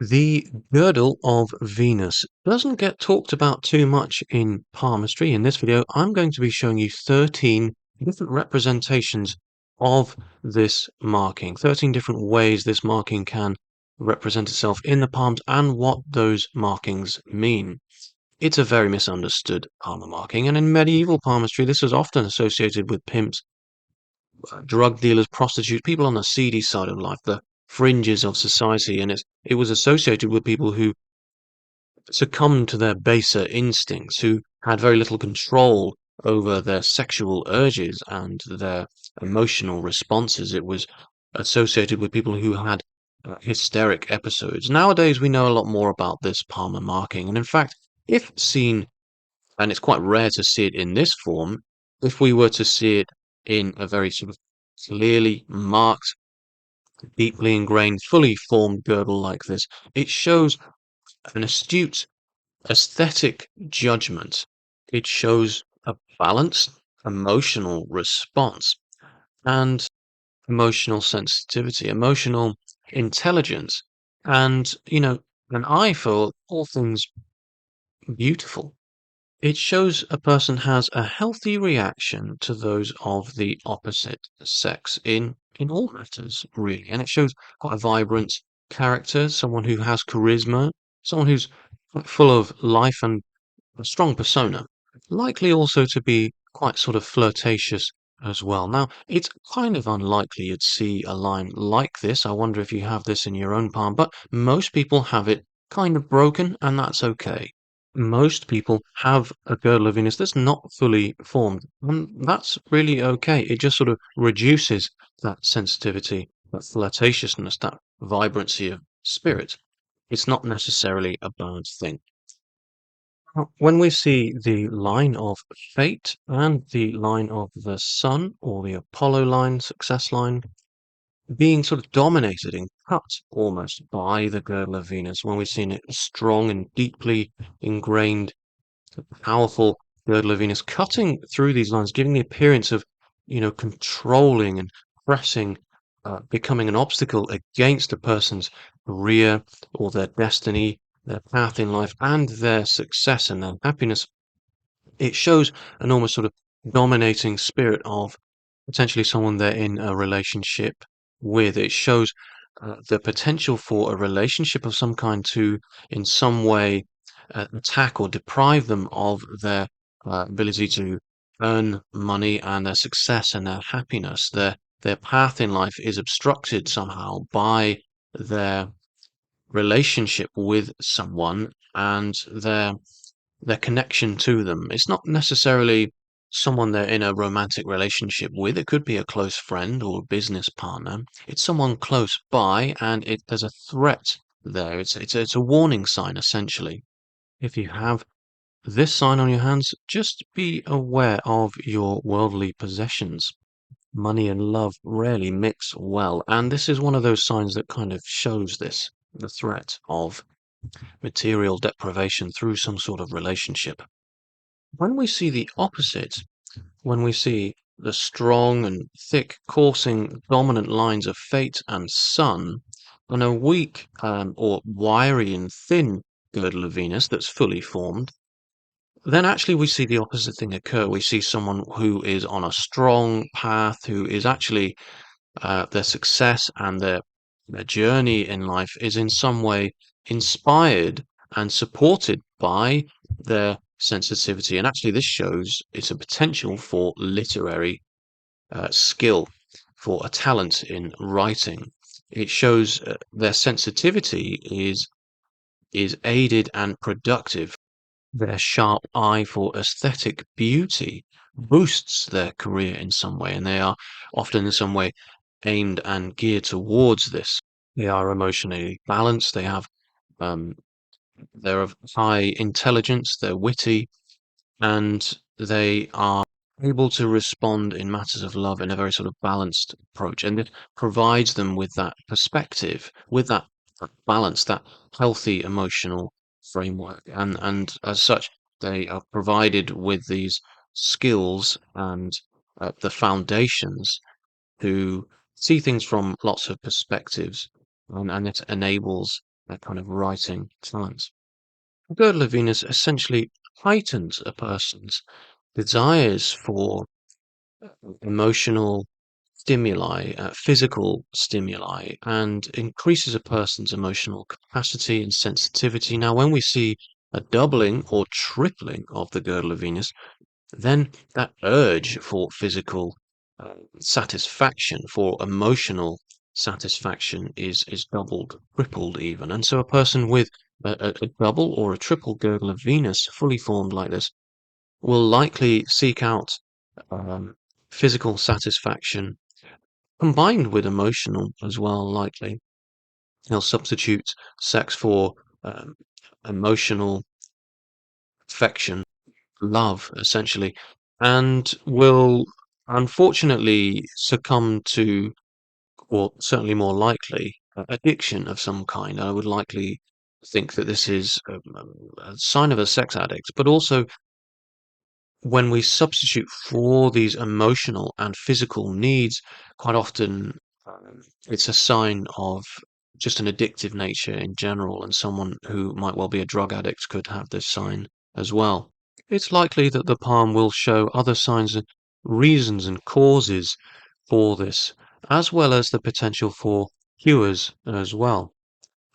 The girdle of Venus doesn't get talked about too much in palmistry. In this video, I'm going to be showing you 13 different representations of this marking, 13 different ways this marking can represent itself in the palms and what those markings mean. It's a very misunderstood palmar marking, and in medieval palmistry, this was often associated with pimps, drug dealers, prostitutes, people on the seedy side of life, the fringes of society, and it was associated with people who succumbed to their baser instincts, who had very little control over their sexual urges and their emotional responses. It was associated with people who had hysteric episodes. Nowadays, we know a lot more about this Palmer marking, and in fact, if seen, and it's quite rare to see it in this form, if we were to see it in a very sort of clearly marked, deeply ingrained, fully formed girdle like this, it shows an astute aesthetic judgment. It shows a balanced emotional response and emotional sensitivity, emotional intelligence, and, an eye for all things beautiful. It shows a person has a healthy reaction to those of the opposite sex in all matters, really. And it shows quite a vibrant character, someone who has charisma, someone who's quite full of life and a strong persona, likely also to be quite sort of flirtatious as well. Now, it's kind of unlikely you'd see a line like this. I wonder if you have this in your own palm, but most people have it kind of broken, and that's okay. Most people have a girdle of Venus that's not fully formed, and that's really okay. It just sort of reduces that sensitivity, that flirtatiousness, that vibrancy of spirit. It's not necessarily a bad thing. When we see the line of fate and the line of the sun, or the Apollo line, success line, being sort of dominated and cut almost by the girdle of Venus, when we've seen it strong and deeply ingrained, powerful girdle of Venus cutting through these lines, giving the appearance of, controlling and pressing, becoming an obstacle against a person's career or their destiny, their path in life, and their success and their happiness. It shows an almost sort of dominating spirit of potentially someone they're in a relationship with. It shows the potential for a relationship of some kind to, in some way, attack or deprive them of their ability to earn money and their success and their happiness. Their path in life is obstructed somehow by their relationship with someone and their connection to them. It's not necessarily someone they're in a romantic relationship with. It could be a close friend or business partner. It's someone close by, and there's a threat there. It's a warning sign, essentially. If you have this sign on your hands, just be aware of your worldly possessions. Money and love rarely mix well, and this is one of those signs that kind of shows this, the threat of material deprivation through some sort of relationship. When we see the opposite, when we see the strong and thick, coursing, dominant lines of fate and sun, on a weak or wiry and thin girdle of Venus that's fully formed, then actually we see the opposite thing occur. We see someone who is on a strong path, who is actually their success and their journey in life is in some way inspired and supported by their sensitivity. And actually, this shows it's a potential for literary skill, for a talent in writing. It shows their sensitivity is aided and productive. Their sharp eye for aesthetic beauty boosts their career in some way, and they are often in some way aimed and geared towards this. They are emotionally balanced. Um, they're of high intelligence. They're witty, and they are able to respond in matters of love in a very sort of balanced approach. And it provides them with that perspective, with that balance, that healthy emotional framework. And as such, they are provided with these skills and the foundations to see things from lots of perspectives, and it enables their kind of writing talents. Girdle of Venus essentially heightens a person's desires for emotional stimuli, physical stimuli, and increases a person's emotional capacity and sensitivity. Now, when we see a doubling or tripling of the girdle of Venus, then that urge for physical satisfaction, for emotional satisfaction is doubled, tripled even. And so a person with a double or a triple girdle of Venus, fully formed like this, will likely seek out um, physical satisfaction combined with emotional as well, likely. They'll substitute sex for um, emotional affection, love, essentially, and will unfortunately succumb to, or certainly more likely, addiction of some kind. I would likely think that this is a sign of a sex addict, but also when we substitute for these emotional and physical needs, quite often it's a sign of just an addictive nature in general, and someone who might well be a drug addict could have this sign as well. It's likely that the palm will show other signs and reasons and causes for this, as well as the potential for cures as well.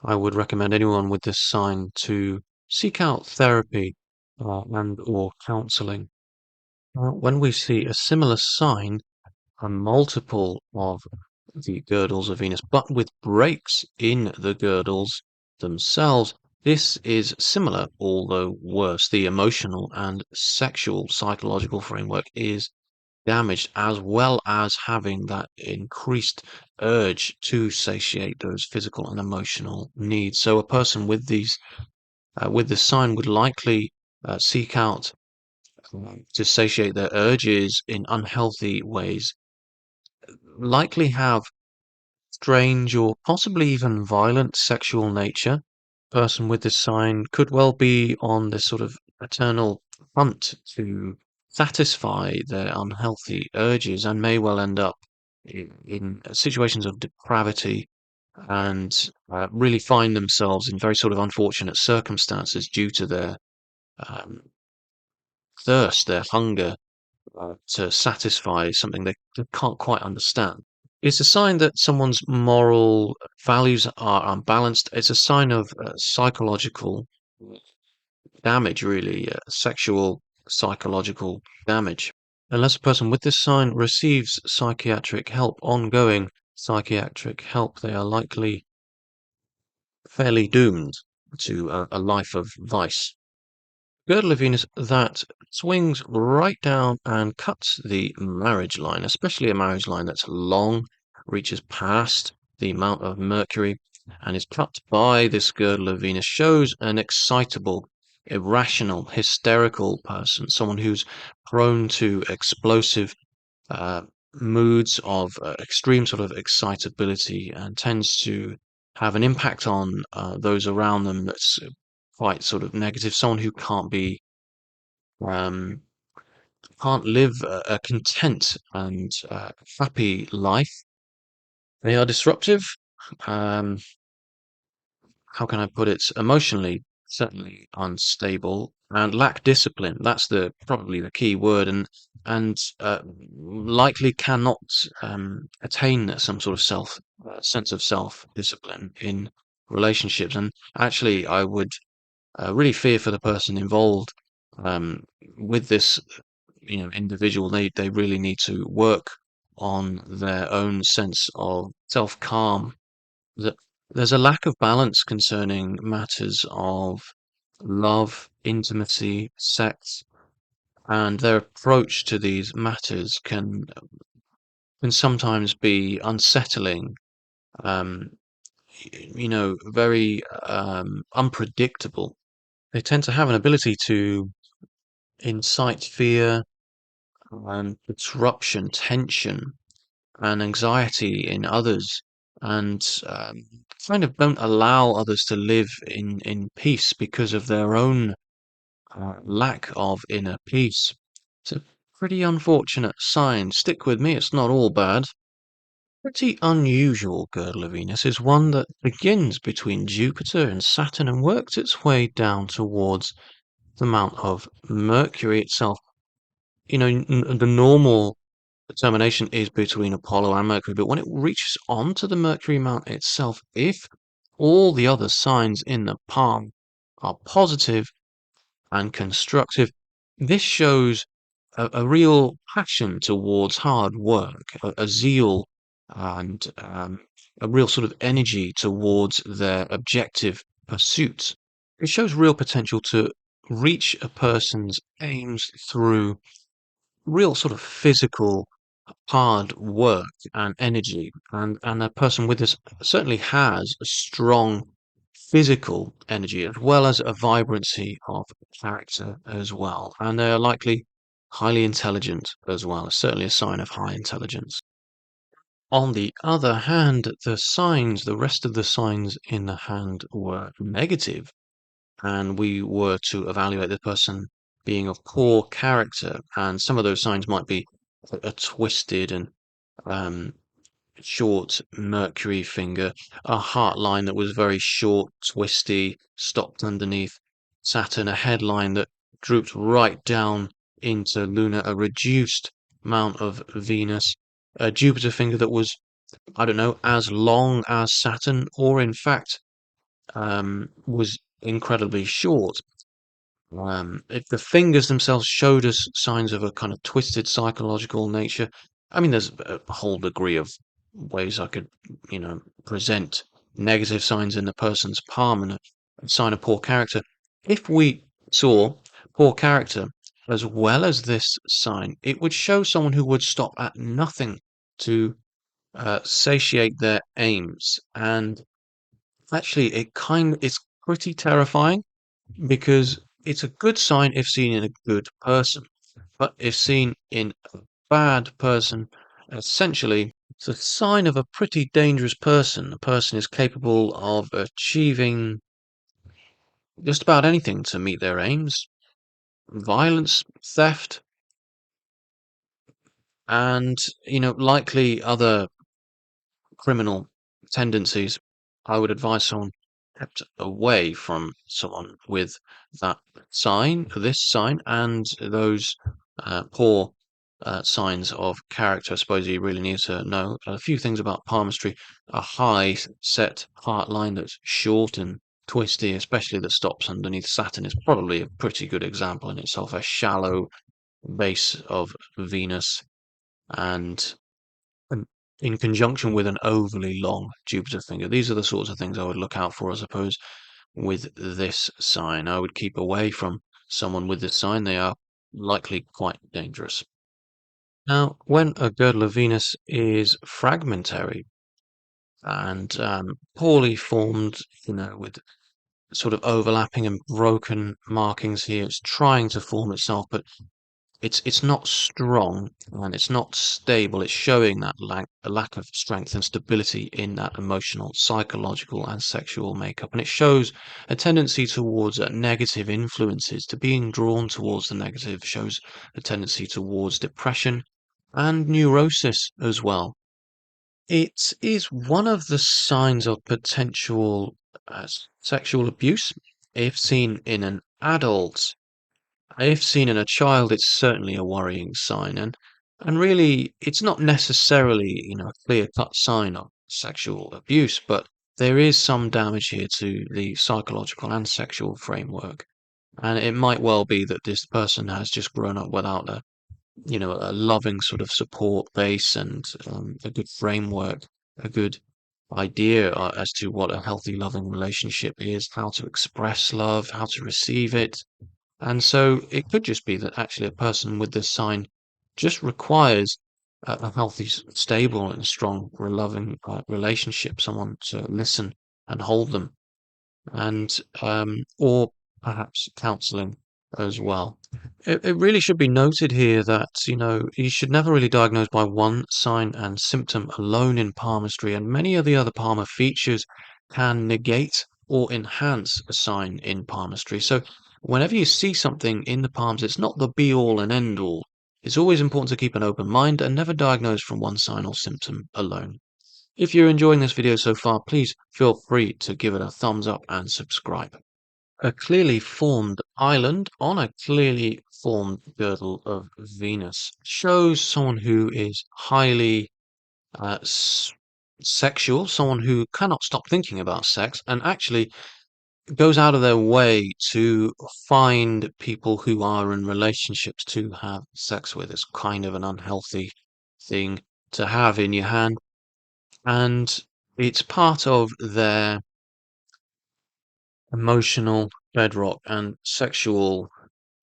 I would recommend anyone with this sign to seek out therapy and or counseling. When we see a similar sign, a multiple of the girdles of Venus, but with breaks in the girdles themselves, this is similar, although worse. The emotional and sexual psychological framework is damaged, as well as having that increased urge to satiate those physical and emotional needs. So a person with these, with this sign would likely seek out to satiate their urges in unhealthy ways, likely have strange or possibly even violent sexual nature. Person with this sign could well be on this sort of eternal hunt to satisfy their unhealthy urges and may well end up in situations of depravity and really find themselves in very sort of unfortunate circumstances due to their um, thirst, their hunger to satisfy something they can't quite understand. It's a sign that someone's moral values are unbalanced. It's a sign of psychological damage, really, sexual psychological damage. Unless a person with this sign receives psychiatric help, ongoing psychiatric help, they are likely fairly doomed to a life of vice. Girdle of Venus that swings right down and cuts the marriage line, especially a marriage line that's long, reaches past the amount of Mercury, and is cut by this girdle of Venus, shows an excitable, irrational, hysterical person, someone who's prone to explosive uh, moods of extreme sort of excitability and tends to have an impact on those around them that's quite sort of negative. Someone who um, can't live a content and happy life. They are disruptive. Um, how can I put it? Emotionally, certainly unstable and lack discipline. That's the probably the key word, and likely cannot attain some sort of sense of self discipline in relationships. And actually, I would really fear for the person involved um, with this, individual. They really need to work on their own sense of self calm. That there's a lack of balance concerning matters of love, intimacy, sex, and their approach to these matters can sometimes be unsettling. Um, very unpredictable. They tend to have an ability to incite fear and disruption, tension, and anxiety in others, and kind of don't allow others to live in peace because of their own lack of inner peace. It's a pretty unfortunate sign. Stick with me, it's not all bad. Pretty unusual girdle of Venus is one that begins between Jupiter and Saturn and works its way down towards the mount of Mercury itself. The normal determination is between Apollo and Mercury, but when it reaches onto the Mercury mount itself, if all the other signs in the palm are positive and constructive, this shows a real passion towards hard work, a zeal, and a real sort of energy towards their objective pursuits. It shows real potential to reach a person's aims through real sort of physical hard work and energy, and a person with this certainly has a strong physical energy as well as a vibrancy of character as well, and they are likely highly intelligent as well, certainly a sign of high intelligence. On the other hand, the rest of the signs in the hand were negative, and we were to evaluate the person being of poor character, and some of those signs might be a twisted and um, short Mercury finger, a heart line that was very short, twisty, stopped underneath Saturn, a headline that drooped right down into Luna, a reduced mount of Venus, a Jupiter finger that was, I don't know, as long as Saturn, or in fact, was incredibly short. If the fingers themselves showed us signs of a kind of twisted psychological nature, I mean, there's a whole degree of ways I could, present negative signs in the person's palm and a sign of poor character. If we saw poor character as well as this sign, it would show someone who would stop at nothing to satiate their aims. And actually, it's pretty terrifying because it's a good sign if seen in a good person, but if seen in a bad person, essentially, it's a sign of a pretty dangerous person. A person is capable of achieving just about anything to meet their aims: violence, theft, and, likely other criminal tendencies. I would advise someone kept away from someone with that this sign, and those poor signs of character. I suppose you really need to know a few things about palmistry. A high set heart line that's short and twisty, especially that stops underneath Saturn, is probably a pretty good example in itself. A shallow base of Venus, and and in conjunction with an overly long Jupiter finger. These are the sorts of things I would look out for, I suppose, with this sign. I would keep away from someone with this sign. They are likely quite dangerous. Now, when a girdle of Venus is fragmentary and poorly formed, with sort of overlapping and broken markings here, it's trying to form itself, but it's not strong and it's not stable. It's showing that a lack of strength and stability in that emotional, psychological, and sexual makeup. And it shows a tendency towards negative influences, to being drawn towards the negative, shows a tendency towards depression and neurosis as well. It is one of the signs of potential sexual abuse. If seen in an adult, if seen in a child, it's certainly a worrying sign, and really, it's not necessarily, a clear-cut sign of sexual abuse, but there is some damage here to the psychological and sexual framework, and it might well be that this person has just grown up without a loving sort of support base and a good framework, a good idea as to what a healthy, loving relationship is, how to express love, how to receive it, and so it could just be that actually a person with this sign just requires a healthy, stable, and strong, loving relationship, someone to listen and hold them, and or perhaps counseling as well. It really should be noted here that, you should never really diagnose by one sign and symptom alone in palmistry, and many of the other palmar features can negate or enhance a sign in palmistry. So whenever you see something in the palms, it's not the be all and end all. It's always important to keep an open mind and never diagnose from one sign or symptom alone. If you're enjoying this video so far, please feel free to give it a thumbs up and subscribe. A clearly formed island on a clearly formed girdle of Venus shows someone who is highly uh, s- sexual, someone who cannot stop thinking about sex, and actually goes out of their way to find people who are in relationships to have sex with. It's kind of an unhealthy thing to have in your hand, and it's part of their emotional bedrock and sexual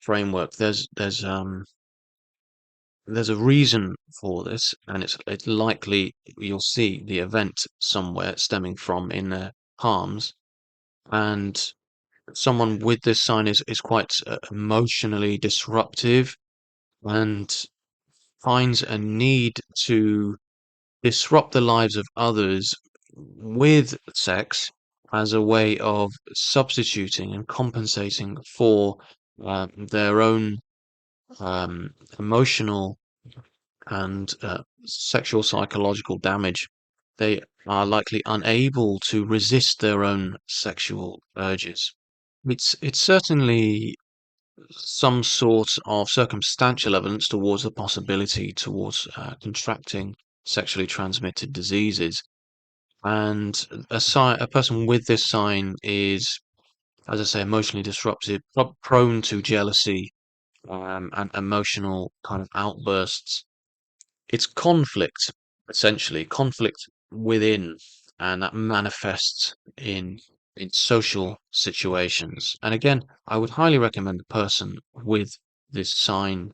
framework. There's a reason for this, and it's likely you'll see the event somewhere stemming from in their palms. And someone with this sign is quite emotionally disruptive and finds a need to disrupt the lives of others with sex as a way of substituting and compensating for their own emotional and sexual psychological damage. They are likely unable to resist their own sexual urges. It's certainly some sort of circumstantial evidence towards the possibility towards contracting sexually transmitted diseases. And a person with this sign is, as I say, emotionally disruptive, prone to jealousy and emotional kind of outbursts. It's conflict, essentially, conflict within, and that manifests in social situations. And again, I would highly recommend a person with this sign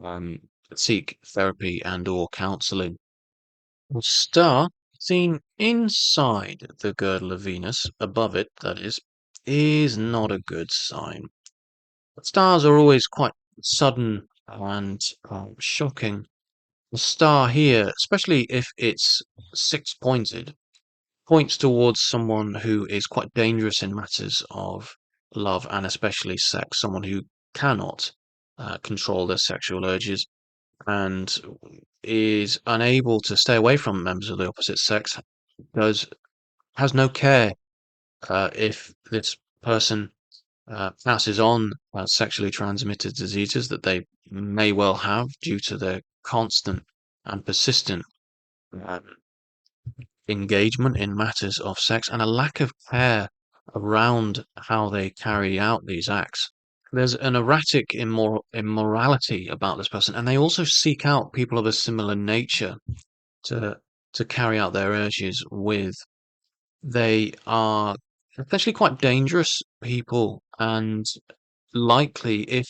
um, seek therapy and or counseling. A star seen inside the girdle of Venus, above it, that is not a good sign. Stars are always quite sudden and shocking. The star here, especially if it's six-pointed, points towards someone who is quite dangerous in matters of love and especially sex, someone who cannot control their sexual urges and is unable to stay away from members of the opposite sex, does has no care if this person passes on sexually transmitted diseases that they may well have due to their constant and persistent um, engagement in matters of sex and a lack of care around how they carry out these acts. There's an erratic immorality about this person, and they also seek out people of a similar nature to to carry out their urges with. They are essentially quite dangerous people, and likely, if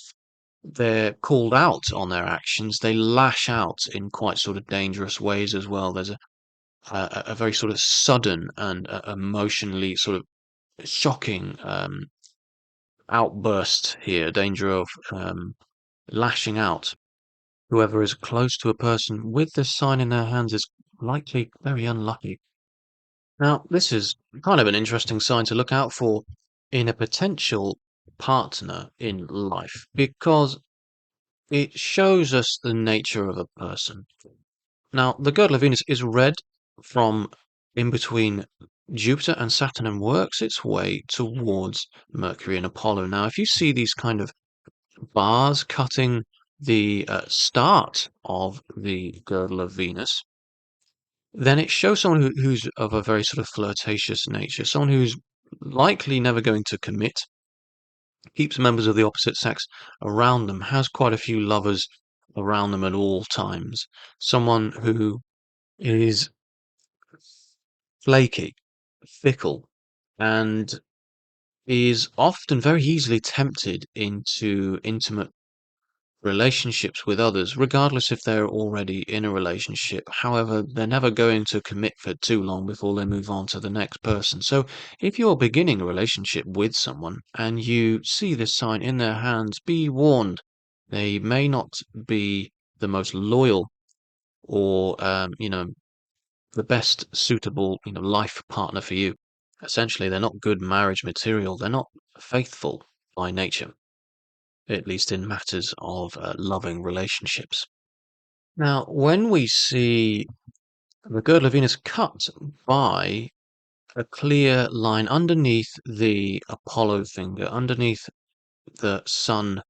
they're called out on their actions, they lash out in quite sort of dangerous ways as well. There's a very sort of sudden and emotionally sort of shocking outburst here, danger of lashing out. Whoever is close to a person with this sign in their hands is likely very unlucky. Now, this is kind of an interesting sign to look out for in a potential partner in life because it shows us the nature of a person. Now, the girdle of Venus is red from in between Jupiter and Saturn and works its way towards Mercury and Apollo. Now, if you see these kind of bars cutting the start of the girdle of Venus, then it shows someone who's of a very sort of flirtatious nature, someone who's likely never going to commit, keeps members of the opposite sex around them, has quite a few lovers around them at all times, someone who is flaky, fickle, and is often very easily tempted into intimate relationships with others, regardless if they're already in a relationship. However, they're never going to commit for too long before they move on to the next person. So, if you're beginning a relationship with someone and you see this sign in their hands, be warned. They may not be the most loyal or, the best suitable, life partner for you. Essentially, they're not good marriage material. They're not faithful by nature, at least in matters of loving relationships. Now, when we see The girdle of Venus cut by a clear line underneath the Apollo finger, underneath the Sun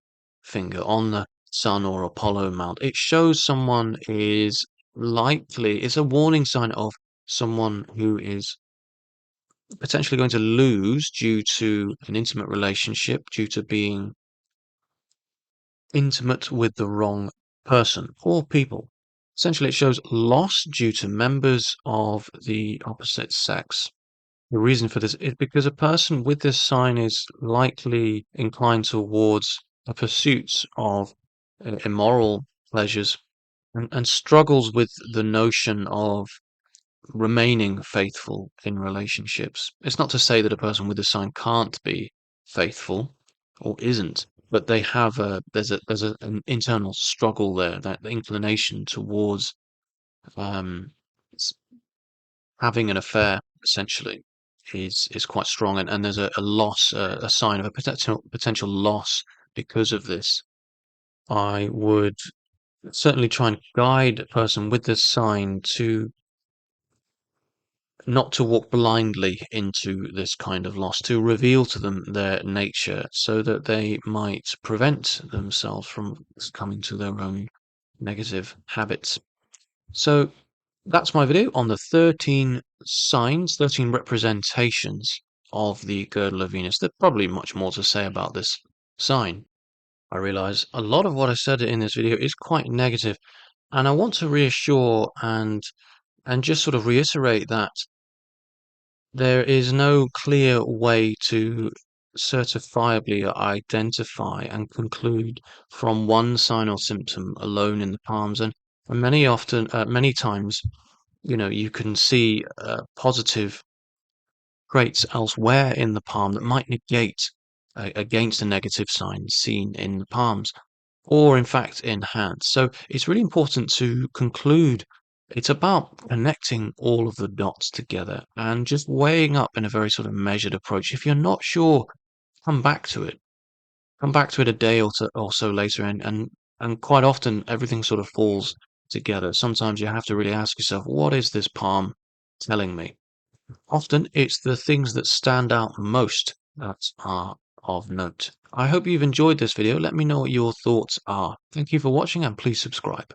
finger, on the Sun or Apollo mount. It shows someone is likely, it's a warning sign of someone who is potentially going to lose due to an intimate relationship, due to being intimate with the wrong person or people. Essentially, it shows loss due to members of the opposite sex. The reason for this is because a person with this sign is likely inclined towards a pursuit of immoral pleasures and struggles with the notion of remaining faithful in relationships. It's not to say that a person with this sign can't be faithful or isn't, but they have an internal struggle there, that inclination towards um, having an affair essentially is quite strong, and there's a loss, a sign of a potential loss because of this. I would certainly try and guide a person with this sign to not to walk blindly into this kind of loss, to reveal to them their nature so that they might prevent themselves from succumbing to their own negative habits. So that's my video on the 13 signs, 13 representations of the girdle of Venus. There's probably much more to say about this sign. I realize a lot of what I said in this video is quite negative, and I want to reassure and just sort of reiterate that there is no clear way to certifiably identify and conclude from one sign or symptom alone in the palms, and many times, you can see positive traits elsewhere in the palm that might negate against the negative signs seen in the palms, or in fact in hands. So it's really important to conclude it's about connecting all of the dots together and just weighing up in a very sort of measured approach. If you're not sure, come back to it. Come back to it a day or so later, and quite often everything sort of falls together. Sometimes you have to really ask yourself, what is this palm telling me? Often it's the things that stand out most that are of note. I hope you've enjoyed this video. Let me know what your thoughts are. Thank you for watching, and please subscribe.